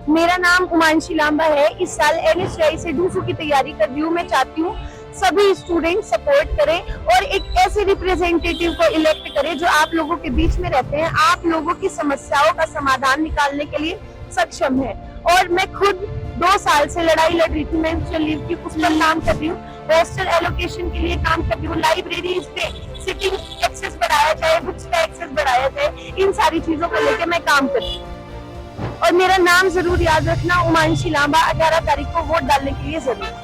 मेरा नाम उमांशी लांबा है। इस साल NSCI से डूसू की तैयारी कर रही हूँ। मैं चाहती हूँ सभी स्टूडेंट सपोर्ट करें और एक ऐसे रिप्रेजेंटेटिव को इलेक्ट करें जो आप लोगों के बीच में रहते हैं, आप लोगों की समस्याओं का समाधान निकालने के लिए सक्षम है। और मैं खुद 2 साल से लड़ाई लड़ रही थी मेंस्ट्रुअल लीव की, उस पर काम कर रही हूँ। हॉस्टल एलोकेशन के लिए काम कर रही हूँ। लाइब्रेरीज पे सिटिंग एक्सेस बढ़ाया जाए, बुक्स का एक्सेस बढ़ाया जाए, इन सारी चीजों को लेकर मैं काम कर रही हूँ। और मेरा नाम जरूर याद रखना, उमांशी लांबा। 18 तारीख को वोट डालने के लिए जरूर।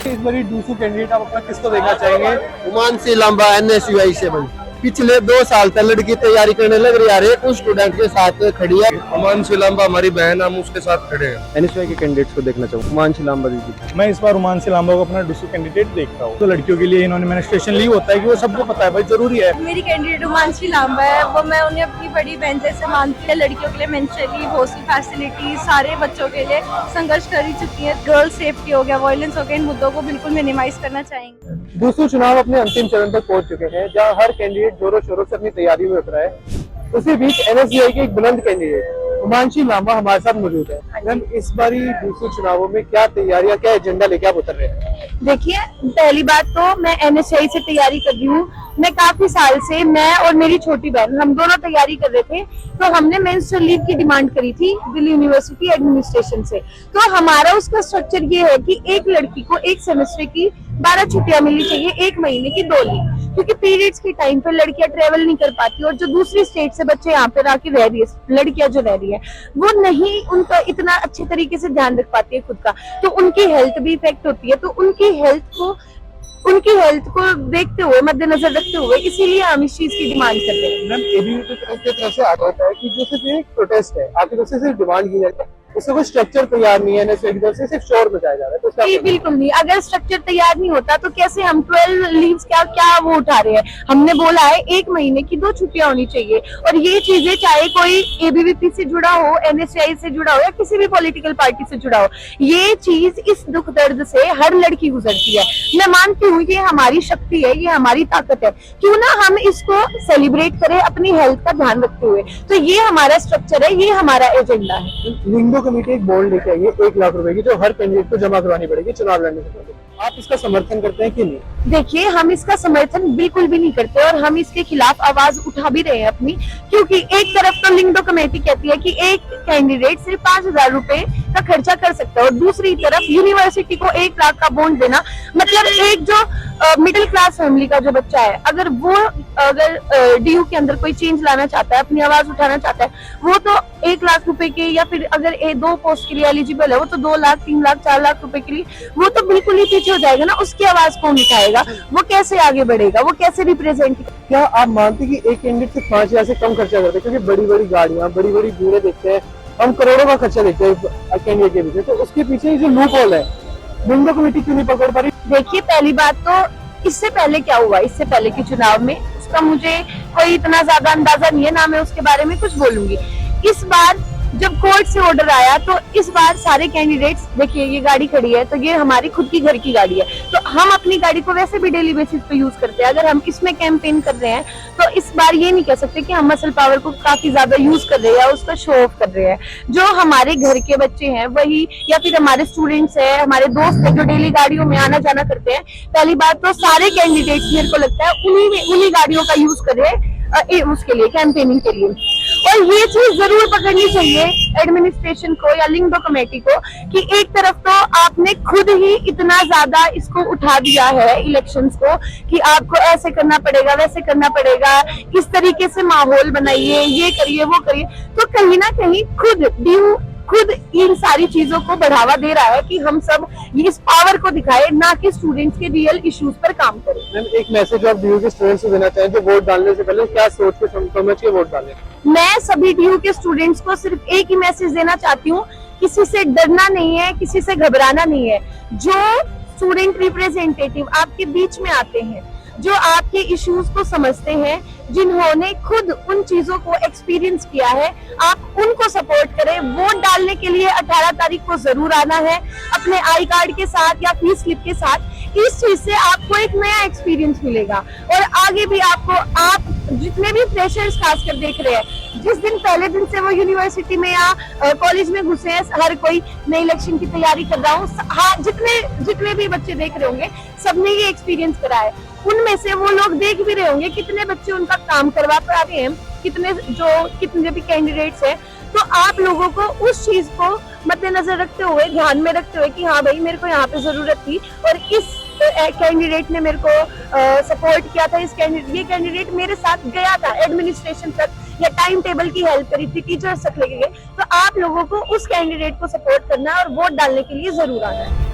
इस बारी डूसू कैंडिडेट आप अपना किसको देखना चाहेंगे? उमांशी लांबा NSCI से पिछले 2 साल तक लड़की तैयारी करने लग रही है, कुछ स्टूडेंट के साथ खड़ी है। उमांशी लांबा हमारी बहन, हम उसके साथ खड़े हैं। NSCI के कैंडिडेट्स को देखना चाहूँ, उमांशी लांबा दीदी। मैं इस बार उमांशी लांबा को अपना डूसू कैंडिडेट देखता हूँ। तो लड़कियों के लिए इन्होंने मेंस्ट्रुएशन लीव होता है कि वो सबको पता है भाई, जरूरी है। मेरी कैंडिडेट उमांशी लांबा है, वो मैं उन्हें अपनी बड़ी बहन जैसे मानती है। लड़कियों के लिए मेंस्ट्रुअल लीव, हॉस्टल फैसिलिटी, सारे बच्चों के लिए संघर्ष कर ही चुकी है। गर्ल सेफ्टी हो गया, वायलेंस हो गया, इन मुद्दों को बिल्कुल मिनिमाइज करना चाहेंगे। डूसू चुनाव अपने अंतिम चरण तक पहुंच चुके हैं, जहां हर कैंडिडेट जोरों शोरों से अपनी तैयारी में उतरा है। उसी बीच NSCI के एक बुलंद कैंडिडेट उमांशी लांबा हमारे साथ मौजूद है। मैम, इस बारी डूसू चुनावों में क्या तैयारियां, क्या एजेंडा लेके आप उतर रहे हैं? देखिए, पहली बात तो मैं NSCI से तैयारी कर रही हूँ। मैं काफी साल से, मैं और मेरी छोटी बहन, हम दोनों तैयारी कर रहे थे। तो हमने मेंस्ट्रुअल लीव की डिमांड करी थी दिल्ली यूनिवर्सिटी एडमिनिस्ट्रेशन से। तो हमारा उसका स्ट्रक्चर ये है कि एक लड़की को एक सेमेस्टर की 12 छुट्टियां मिलनी चाहिए, 1 महीने की 2 लीव, क्योंकि पीरियड्स के टाइम पे लड़कियां ट्रेवल नहीं कर पाती और जो दूसरी स्टेट से बच्चे यहाँ पे आके रह रही है, लड़कियां जो रह रही है, वो नहीं उनका इतना अच्छे तरीके से ध्यान रख पाती है खुद का, तो उनकी हेल्थ भी इफेक्ट होती है। तो उनकी हेल्थ को देखते हुए, मद्देनजर रखते हुए, इसीलिए हम इस चीज की डिमांड करते हैं। मैम, ABVP की तरफ से आता होता है कि जो सिर्फ एक प्रोटेस्ट है, आपकी तरफ से सिर्फ डिमांड की जाती है, उसका कोई स्ट्रक्चर तैयार नहीं है। NSCI की तरफ से सिर्फ शोर मचाया जा रहा है। तो उसका जी बिल्कुल नहीं। अगर स्ट्रक्चर तैयार नहीं होता तो कैसे हम 12 लीव्स क्या वो उठा रहे हैं? हमने बोला है 1 महीने की 2 छुट्टियां होनी चाहिए। और ये चीजें चाहे कोई ABVP से जुड़ा हो, NSCI से जुड़ा हो या किसी भी पॉलिटिकल पार्टी से जुड़ा हो, ये चीज इस दुख दर्द से हर लड़की गुजरती है। मैं मानती हूँ ये हमारी शक्ति है, ये हमारी ताकत है, क्यों ना हम इसको सेलिब्रेट करें अपनी हेल्थ का ध्यान रखते हुए। तो ये हमारा स्ट्रक्चर है, ये हमारा एजेंडा है। लिंगो कमेटी एक बॉन्ड लेके आई है 1 लाख रुपए की, जो हर कैंडिडेट को जमा करवानी पड़ेगी चुनाव लड़ने से पहले। आप इसका समर्थन करते हैं कि नहीं? देखिए, हम इसका समर्थन बिल्कुल भी नहीं करते और हम इसके खिलाफ आवाज उठा भी रहे हैं अपनी, क्योंकि एक तरफ तो लिंगडो कमेटी कहती है कि एक कैंडिडेट सिर्फ 5000 रुपए का खर्चा कर सकता है और दूसरी तरफ यूनिवर्सिटी को 1 लाख का बॉन्ड देना, मतलब एक जो मिडिल क्लास फैमिली का जो बच्चा है, अगर DU के अंदर कोई चेंज लाना चाहता है, अपनी आवाज उठाना चाहता है, वो तो 1 लाख रुपए के, या फिर अगर 2 पोस्ट के लिए एलिजिबल है वो तो 2 लाख, 3 लाख, 4 लाख रुपए के लिए, वो तो बिल्कुल ही पीछे हो जाएगा ना। उसकी आवाज कौन उठाएगा? वो कैसे आगे बढ़ेगा? वो कैसे रिप्रेजेंट? क्या आप मानते हैं कि एक कैंडिडेट सिर्फ 5000 से कम खर्चा करते हैं? क्योंकि बड़ी बड़ी गाड़ियां, बड़ी बड़ी भीड़ें देखते हैं, हम करोड़ों का खर्चा देखते हैं कैंडिडेट के पीछे। तो उसके पीछे जो लूप होल है, लिंगो कमेटी क्यों नहीं पकड़ पा रही? देखिए, पहली बात तो इससे पहले क्या हुआ, इससे पहले के चुनाव में, उसका मुझे कोई इतना ज्यादा अंदाजा नहीं है, ना मैं उसके बारे में कुछ बोलूंगी। इस बार जब कोर्ट से ऑर्डर आया तो इस बार सारे कैंडिडेट्स, देखिए ये गाड़ी खड़ी है तो ये हमारी खुद की घर की गाड़ी है, तो हम अपनी गाड़ी को वैसे भी डेली बेसिस पे यूज करते हैं। अगर हम इसमें कैंपेन कर रहे हैं तो इस बार ये नहीं कह सकते कि हम मसल पावर को काफी ज्यादा यूज कर रहे हैं या उसका शो ऑफ कर रहे हैं। जो हमारे घर के बच्चे हैं वही, या फिर हमारे स्टूडेंट्स है, हमारे दोस्त है जो डेली गाड़ियों में आना जाना करते हैं, पहली बात तो सारे कैंडिडेट्स मेरे को लगता है उन्हीं गाड़ियों का यूज कर रहे हैं उसके लिए, कैंपेनिंग के लिए। और ये चीज जरूर पकड़नी चाहिए एडमिनिस्ट्रेशन को या लिंगडो कमेटी को कि एक तरफ तो आपने खुद ही इतना ज्यादा इसको उठा दिया है इलेक्शंस को कि आपको ऐसे करना पड़ेगा, वैसे करना पड़ेगा, इस तरीके से माहौल बनाइए, ये करिए, वो करिए, तो कहीं ना कहीं खुद इन सारी चीजों को बढ़ावा दे रहा है कि हम सब इस पावर को दिखाए, ना कि स्टूडेंट्स के रियल इश्यूज पर काम करें। मैम, एक मैसेज आप DU के स्टूडेंट्स को देना चाहें जो वोट डालने से पहले क्या सोच के समझ के वोट डालें? मैं सभी DU के स्टूडेंट्स को सिर्फ एक ही मैसेज देना चाहती हूँ, किसी से डरना नहीं है, किसी से घबराना नहीं है। जो स्टूडेंट रिप्रेजेंटेटिव आपके बीच में आते हैं, जो आपके इश्यूज को समझते हैं, जिन्होंने खुद उन चीजों को एक्सपीरियंस किया है, आप उनको सपोर्ट करें। वोट डालने के लिए 18 तारीख को जरूर आना है अपने आई कार्ड के साथ या फीस स्लिप के साथ। इस चीज से आपको एक नया एक्सपीरियंस मिलेगा और आगे भी आप जितने भी फ्रेशर्स खासकर देख रहे हैं, जिस दिन पहले दिन से वो यूनिवर्सिटी में या कॉलेज में घुसे हैं, हर कोई नई इलेक्शन की तैयारी कर रहा हूँ, हाँ, जितने भी बच्चे देख रहे होंगे सबने ये एक्सपीरियंस करा है। उनमें से वो लोग देख भी रहे होंगे कितने बच्चे उनका काम करवा पा रहे हैं, कितने भी कैंडिडेट्स हैं। तो आप लोगों को उस चीज को मद्देनजर रखते हुए, ध्यान में रखते हुए कि हाँ भाई मेरे को यहाँ पे जरूरत थी और इस कैंडिडेट ने मेरे को सपोर्ट किया था, ये कैंडिडेट मेरे साथ गया था एडमिनिस्ट्रेशन तक या टाइम टेबल की हेल्प करी थी, टीचर्स तक लेके गए, तो आप लोगों को उस कैंडिडेट को सपोर्ट करना है और वोट डालने के लिए जरूर आना है।